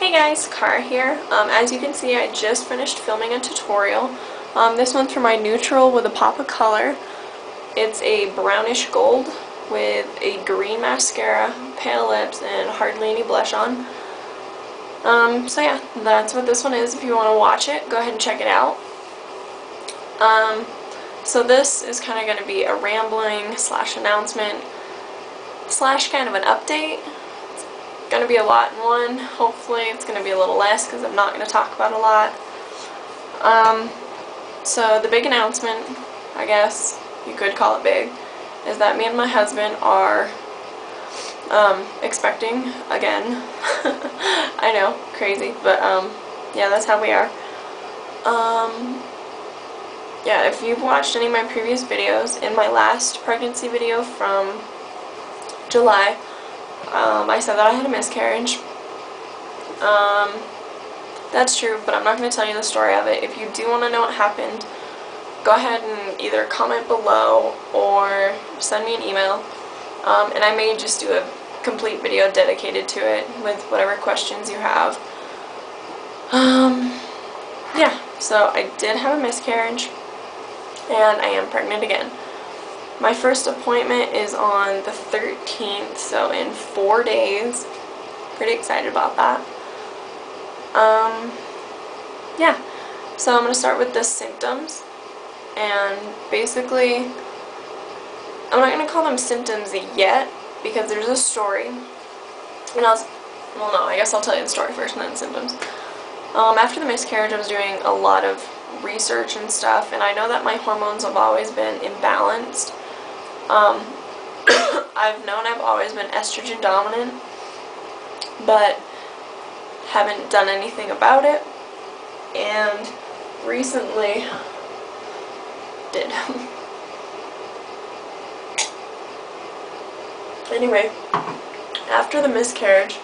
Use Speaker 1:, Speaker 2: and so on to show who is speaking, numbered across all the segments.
Speaker 1: Hey guys, Cara here. As you can see, I just finished filming a tutorial. This one's for my neutral with a pop of color. It's a brownish gold with a green mascara, pale lips, and hardly any blush on. So yeah, that's what this one is. If you want to watch it, go ahead and check it out. So this is kind of going to be a rambling / announcement / kind of an update. Going to be a lot in one. Hopefully it's going to be a little less because I'm not going to talk about a lot. So the big announcement, I guess you could call it big, is that me and my husband are expecting again. I know, crazy, but yeah, that's how we are. Yeah, if you've watched any of my previous videos, in my last pregnancy video from July, I said that I had a miscarriage. That's true, but I'm not going to tell you the story of it. If you do want to know what happened, go ahead and either comment below or send me an email, and I may just do a complete video dedicated to it with whatever questions you have. Yeah, so I did have a miscarriage, and I am pregnant again. My first appointment is on the 13th, so in 4 days. Pretty excited about that. Yeah, so I'm going to start with the symptoms, and basically, I'm not going to call them symptoms yet, because there's a story, and I guess I'll tell you the story first and then the symptoms. After the miscarriage, I was doing a lot of research and stuff, and I know that my hormones have always been imbalanced. I've known I've always been estrogen dominant, but haven't done anything about it, and recently did. Anyway, after the miscarriage,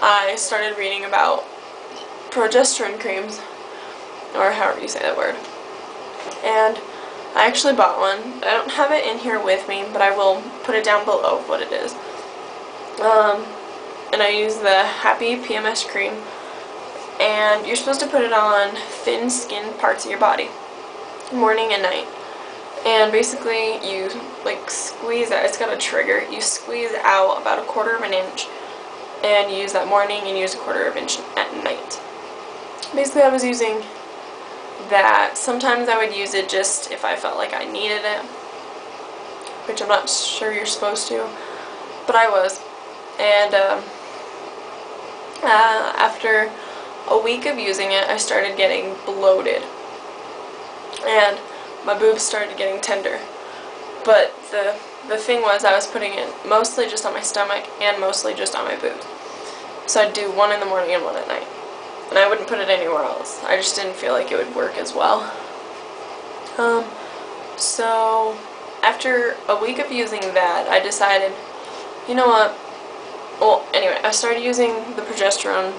Speaker 1: I started reading about progesterone creams, or however you say that word, and I actually bought one. I don't have it in here with me, but I will put it down below of what it is. And I use the Happy PMS cream, and you're supposed to put it on thin skinned parts of your body, morning and night. And basically you like squeeze out, it's got a trigger, you squeeze out about 1/4 of an inch, and you use that morning and use 1/4 of an inch at night. Basically I was using that. Sometimes I would use it just if I felt like I needed it, which I'm not sure you're supposed to, but I was. And after a week of using it, I started getting bloated, and my boobs started getting tender. But the thing was, I was putting it mostly just on my stomach and mostly just on my boobs. So I'd do one in the morning and one at night. And I wouldn't put it anywhere else. I just didn't feel like it would work as well. So after a week of using that, I decided, you know what? Well, anyway, I started using the progesterone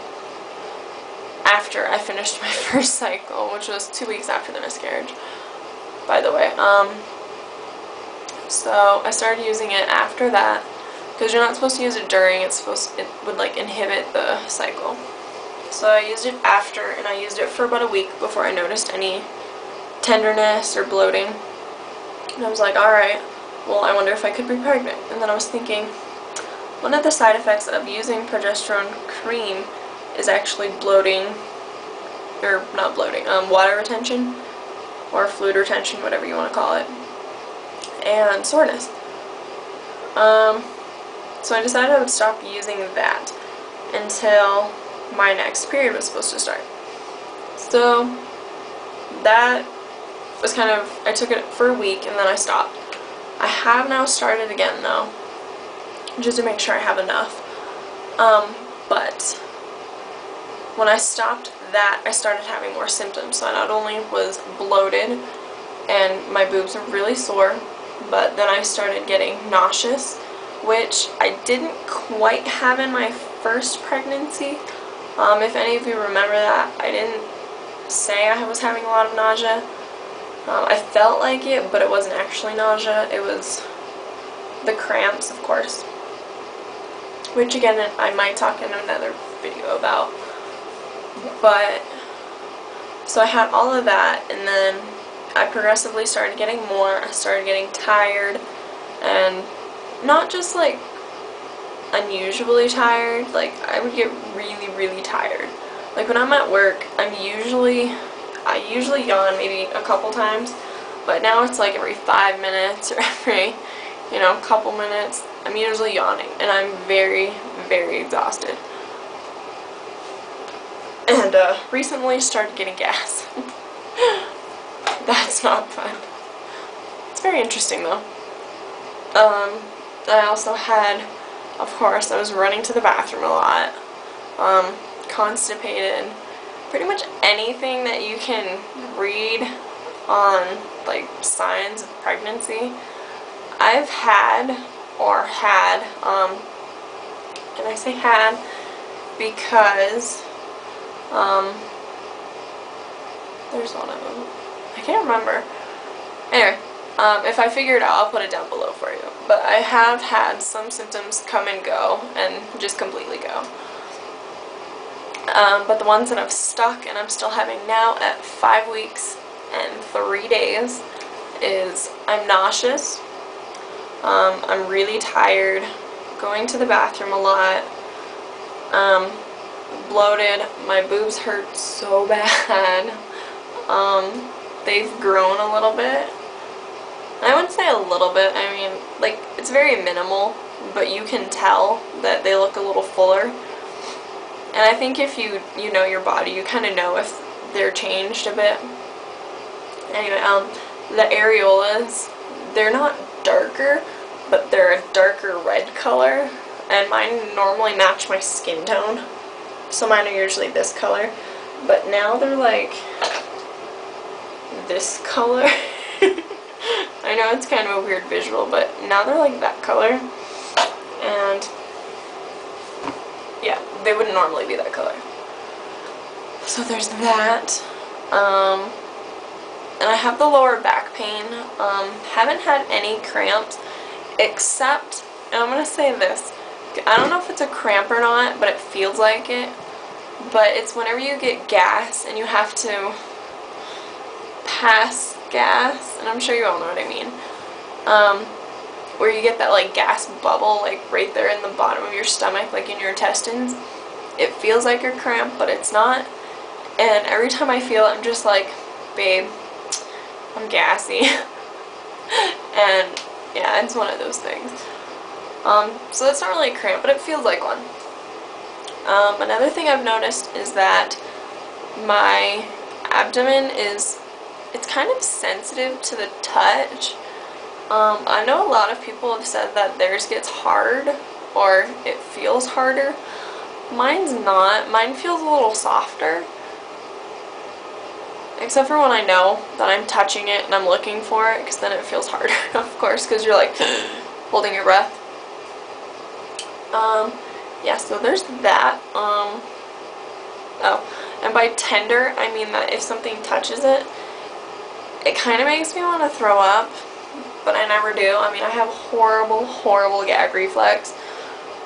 Speaker 1: after I finished my first cycle, which was 2 weeks after the miscarriage, by the way. So I started using it after that, because you're not supposed to use it during. It would like inhibit the cycle. So I used it after, and I used it for about a week before I noticed any tenderness or bloating. And I was like, alright, well, I wonder if I could be pregnant. And then I was thinking, one of the side effects of using progesterone cream is actually bloating, or not bloating, water retention, or fluid retention, whatever you want to call it, and soreness. So I decided I would stop using that until my next period was supposed to start. So that was kind of, I took it for a week and then I stopped. I have now started again though, just to make sure I have enough. But when I stopped that, I started having more symptoms. So I not only was bloated and my boobs were really sore, but then I started getting nauseous, which I didn't quite have in my first pregnancy. If any of you remember that, I didn't say I was having a lot of nausea. I felt like it, but it wasn't actually nausea. It was the cramps, of course. which again I might talk in another video about. But, so I had all of that, and then I progressively started getting more. I started getting tired, and not just like unusually tired, like I would get really, really tired. Like when I'm at work, I usually yawn maybe a couple times, but now it's like every 5 minutes or every, couple minutes, I'm usually yawning, and I'm very, very exhausted. And recently started getting gas. That's not fun. It's very interesting though. I also had, of course, I was running to the bathroom a lot, constipated, pretty much anything that you can read on, like, signs of pregnancy, I've had, or had, and I say had because, there's one of them, I can't remember. Anyway, if I figure it out, I'll put it down below for you. But I have had some symptoms come and go, and just completely go. But the ones that I've stuck and I'm still having now at 5 weeks and 3 days is I'm nauseous, I'm really tired, going to the bathroom a lot, bloated, my boobs hurt so bad, they've grown a little bit. I wouldn't say a little bit, I mean, like, it's very minimal, but you can tell that they look a little fuller. And I think if you know your body, you kind of know if they're changed a bit. Anyway, the areolas, they're not darker, but they're a darker red color, and mine normally match my skin tone, so mine are usually this color, but now they're like this color. I know it's kind of a weird visual, but now they're like that color, and yeah, they wouldn't normally be that color. So there's that. And I have the lower back pain. Haven't had any cramps, except, and I'm gonna say this, I don't know if it's a cramp or not, but it feels like it. But it's whenever you get gas and you have to pass gas, and I'm sure you all know what I mean. Where you get that like gas bubble like right there in the bottom of your stomach, like in your intestines. It feels like a cramp, but it's not. And every time I feel it, I'm just like, babe, I'm gassy. And yeah, it's one of those things. So it's not really a cramp, but it feels like one. Another thing I've noticed is that my abdomen it's kind of sensitive to the touch. I know a lot of people have said that theirs gets hard, or it feels harder. Mine's not. Mine feels a little softer. Except for when I know that I'm touching it and I'm looking for it, because then it feels harder, of course, because you're like holding your breath. Yeah, so there's that. Oh, and by tender, I mean that if something touches it, it kind of makes me want to throw up, but I never do. I mean, I have horrible, horrible gag reflex,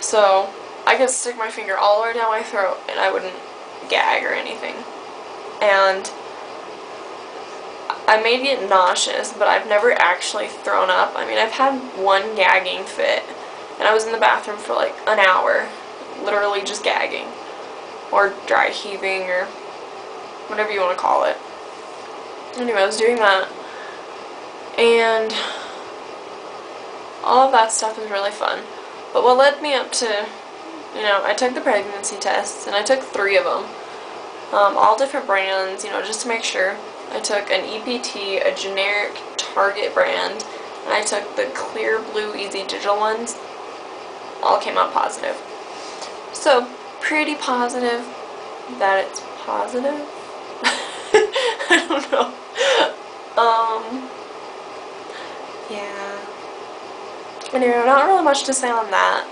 Speaker 1: so I could stick my finger all the way down my throat and I wouldn't gag or anything. And I may get nauseous, but I've never actually thrown up. I mean, I've had one gagging fit, and I was in the bathroom for like an hour, literally just gagging, or dry heaving, or whatever you want to call it. Anyway, I was doing that, and all of that stuff is really fun. But what led me up to, I took the pregnancy tests, and I took 3 of them, all different brands, just to make sure. I took an EPT, a generic Target brand, and I took the clear blue easy digital ones. All came out positive. So, pretty positive that it's positive. I don't know. Yeah. Anyway, not really much to say on that.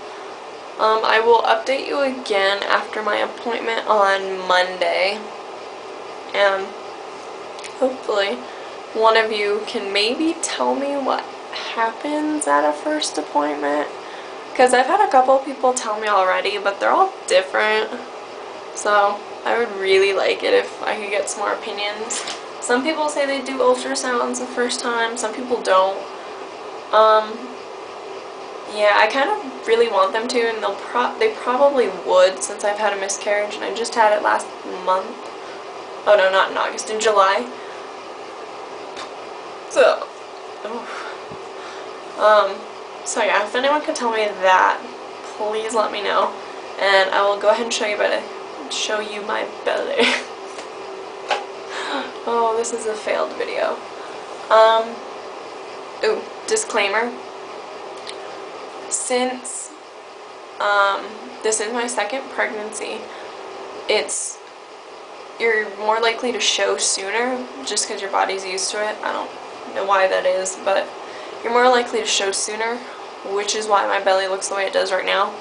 Speaker 1: I will update you again after my appointment on Monday, and hopefully one of you can maybe tell me what happens at a first appointment, because I've had a couple people tell me already, but they're all different. So I would really like it if I could get some more opinions. Some people say they do ultrasounds the first time, some people don't. Yeah, I kind of really want them to, and they probably would, since I've had a miscarriage, and I just had it last month. Oh no, not in August, in July. So, so yeah, if anyone could tell me that, please let me know, and I will go ahead and show you my belly. Oh, this is a failed video. Ooh, disclaimer. Since this is my second pregnancy, you're more likely to show sooner just because your body's used to it. I don't know why that is, but you're more likely to show sooner, which is why my belly looks the way it does right now.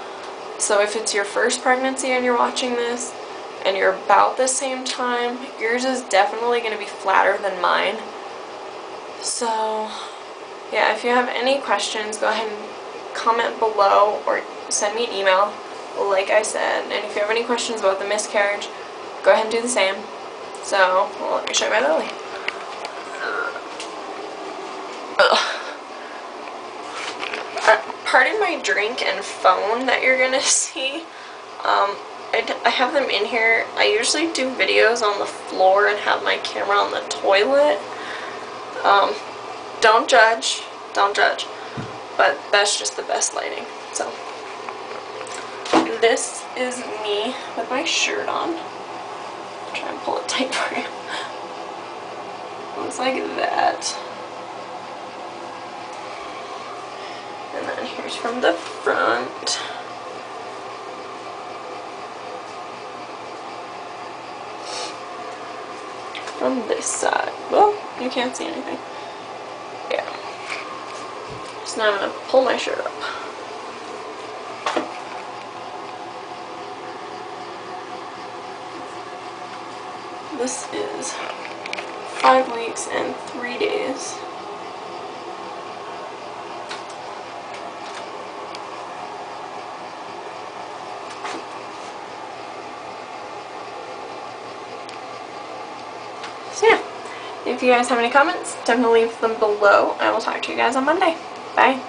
Speaker 1: So if it's your first pregnancy and you're watching this and you're about the same time, yours is definitely going to be flatter than mine. So yeah, if you have any questions, go ahead and comment below or send me an email, like I said. And if you have any questions about the miscarriage, go ahead and do the same. So, well, let me show you my belly. Pardon my drink and phone that you're gonna see. I have them in here. I usually do videos on the floor and have my camera on the toilet. Don't judge. Don't judge. But that's just the best lighting. So, this is me with my shirt on. I'll try and pull it tight for you. Looks like that. And then here's from the front. From this side. Well, you can't see anything. Yeah. So now I'm going to pull my shirt up. This is 5 weeks and 3 days. So yeah, if you guys have any comments, definitely leave them below. I will talk to you guys on Monday. Bye.